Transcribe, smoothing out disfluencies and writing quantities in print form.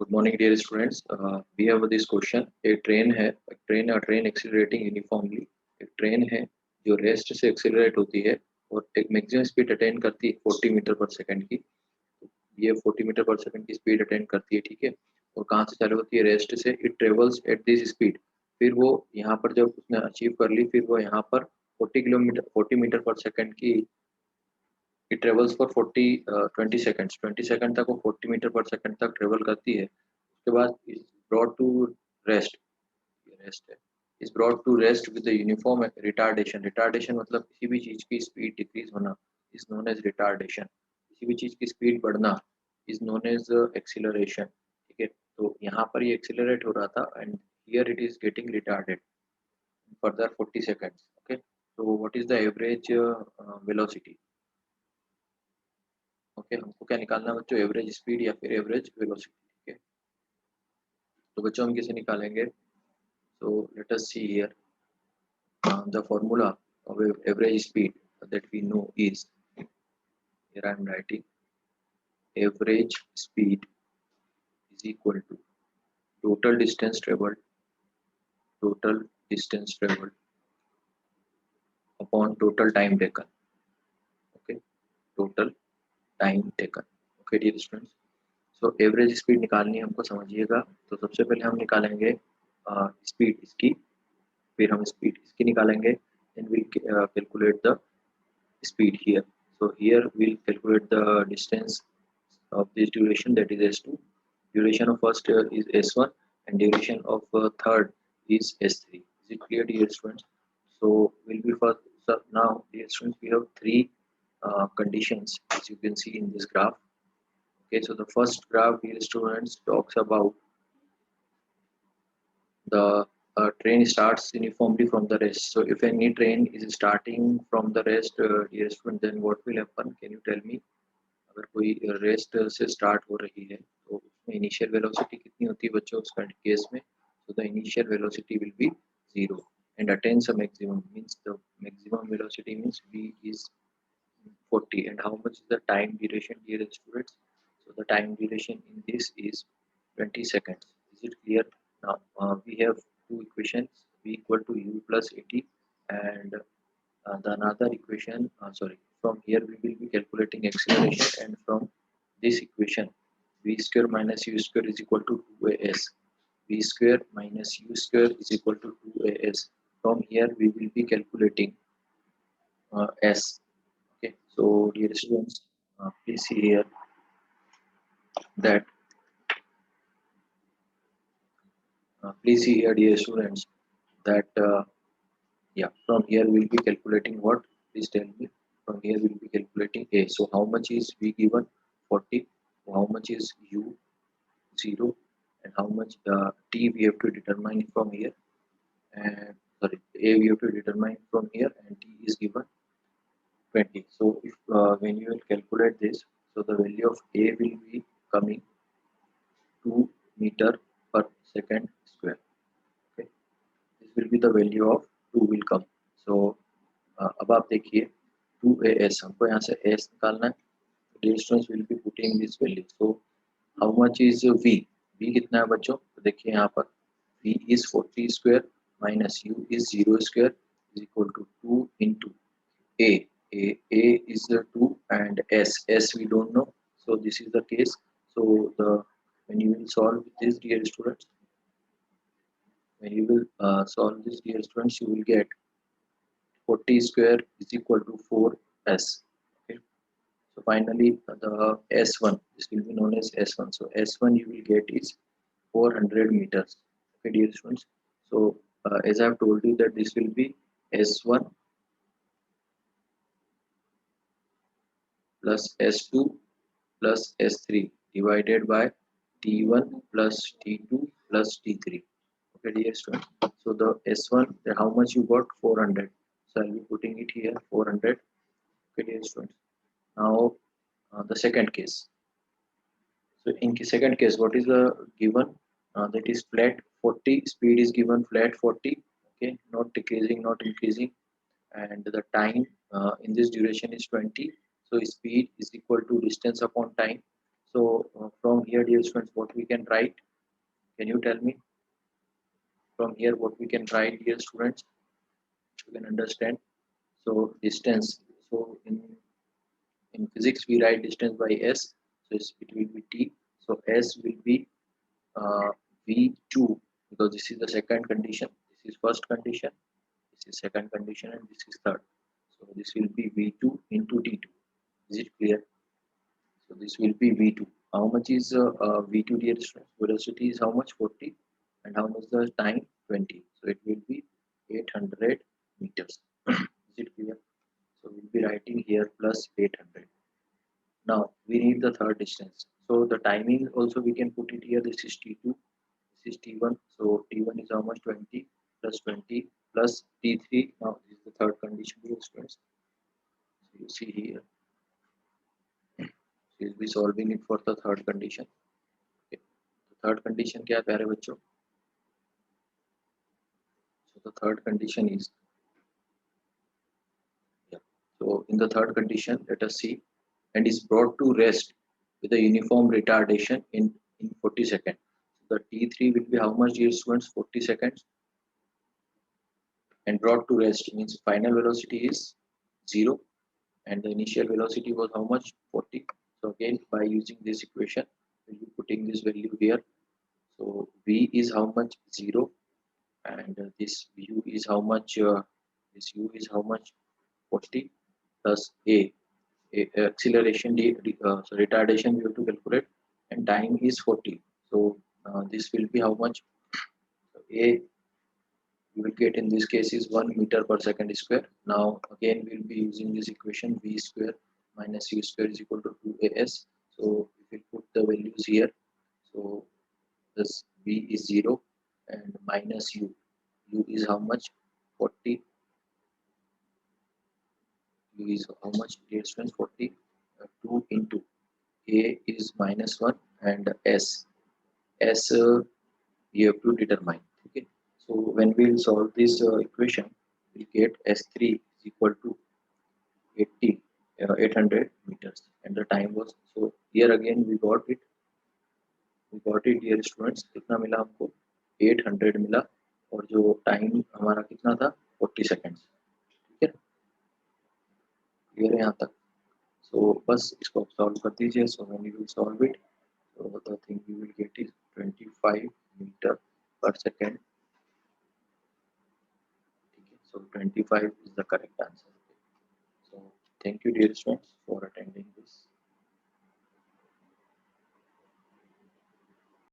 Good morning, dear students. We have this question. एक train accelerating uniformly. एक train है जो रेस्ट से एक्सीलरेट होती है और एक मैक्सिमम स्पीड अटेन करती है 40 मीटर पर सेकंड की. ये 40 मीटर पर सेकंड की स्पीड अटेन करती है, ठीक है. और कहाँ से चालू होती है? रेस्ट से. It travels at this speed. फिर वो यहाँ पर जब उसने अचीव कर ली, फिर वो यहाँ पर 40 मीटर पर सेकंड की इट ट्रेवल्स फॉर 20 सेकंड तक वो 40 मीटर पर सेकंड तक ट्रेवल करती है. उसके बाद is brought to rest. Rest है. Is brought to rest with the uniform retardation. Retardation मतलब किसी भी चीज की स्पीड डिक्रीज होना इज नोन एज रिटार्डेशन. किसी भी चीज की स्पीड बढ़ना इज नोन एज एक्सीलरेशन. ठीक है. तो यहाँ पर ये एक्सीलरेट हो रहा था and here it is getting retarded further 40 seconds. Okay. तो what is the average velocity? Okay. हमको क्या निकालना है बच्चों? एवरेज स्पीड या फिर एवरेज वेलोसिटी. ठीक है. तो बच्चों हम किसे निकालेंगे? So let us see here. The formula of average speed that we know is, here I am writing, average speed is equal to total distance traveled upon total time taken. Okay, total time taken. Okay, dear students. So average speed निकालनी है हमको, समझिएगा. तो सबसे पहले हम निकालेंगे speed इसकी, फिर हम स्पीड इसकी निकालेंगे. then we'll calculate the speed here. So here we'll calculate the distance of this duration, that is S2. Duration of first is S1 and duration of third is S3. Is it clear, dear students? So we'll be first. So now, dear students, we have three conditions as you can see in this graph. Okay, so the first graph, dear students, talks about the train starts uniformly from the rest. So if any train is starting from the rest, dear student, then what will happen? Can you tell me? अगर कोई rest से start हो रही है तो उसमें initial velocity कितनी होती है बच्चों? उसका केस में so the initial velocity will be 0 and attains a maximum, means the maximum velocity means v is 40. And how much is the time duration, dear students? So the time duration in this is 20 seconds. Is it clear? Now we have two equations, v equal to u plus at, and the another equation, from here we will be calculating acceleration, and from this equation v square minus u square is equal to 2as. V square minus u square is equal to 2as. From here we will be calculating s. Okay, so dear students, please see here that dear students, that yeah, from here we'll be calculating what? Please tell me. From here we'll be calculating a. So how much is v given? 40. How much is u? 0. And how much t we have to determine from here? And sorry, a we have to determine from here, and t is given 20. So if when you will calculate this, so the value of a will be coming 2 meter per second square. Okay, this will be the value of 2 will come. So अब आप देखिए 2as, हमको यहाँ से s निकालना है. Distance will be putting this value. So how much is v? v कितना है बच्चों? तो देखिए यहाँ पर v is 40 square minus u is 0 square is equal to 2 into a. A is 2 and s we don't know. So this is the case. So when you will solve this, dear students, you will get 40 square is equal to 4s. Okay. So finally, the S1, this will be known as S1. So S1 you will get is 400 meters. Okay, dear students. So as I have told you that this will be S1 plus S2 plus S3 divided by T1 plus T2 plus T3. Okay, dear students. So the S1, how much you got? 400. So I'll be putting it here 400. Okay, dear students. Now the second case. So in the second case, what is the given? That is flat 40. Speed is given flat 40. Okay, not decreasing, not increasing, and the time in this duration is 20. So speed is equal to distance upon time. So from here, dear students, what we can write? Can you tell me from here what we can write, dear students? You can understand. So distance. So in physics we write distance by s. So it will be t. So s will be v2 because this is the second condition. This is first condition. This is second condition, and this is third. So this will be v2 into t2. Is it clear? So this will be v2. How much is v2, dear students? Velocity is how much? 40. And how much the time? 20. So it will be 800 meters. Is it clear? So we'll be writing here plus 800. Now we need the third distance. So the timing also we can put it here. This is T2, this is T1. So T1 is how much? 20 plus 20 plus T3. Now this is the third condition, dear students. So you see here, so we'll be solving it for the third condition. Okay. The third condition क्या है प्यारे बच्चों? So the third condition is, yeah. So in the third condition, let us see, and is brought to rest with a uniform retardation in 40 seconds. So the T3 will be how much, dear students? 40 seconds. And brought to rest means final velocity is 0 and the initial velocity was how much? 40. So again, by using this equation, we'll be putting this value here. So v is how much? 0, and this u is how much? This u is how much? 40 plus acceleration, so retardation we have to calculate, and time is 40. So this will be how much? So a you will get in this case is 1 meter per second square. Now again we will be using this equation, v square minus u square is equal to 2as. So if we put the values here, so this v is 0 and minus u is how much? 40. U is how much, dear students? 40. 2 into a is minus 1 and s you have to determine. Okay, so when we'll solve this equation, we'll get s3 is equal to 800 meters, and the time was, so here again we got it dear students. कितना मिला हमको? 800 मिला, और जो time हमारा कितना था? 40 seconds. ठीक है, क्लियर है यहाँ तक? सो बस इसको सॉल्व कर दीजिए. So when you will solve it, so the thing you will get is 25 meter per second. Okay, so 25 is the correct answer. So thank you, dear students, for attending this.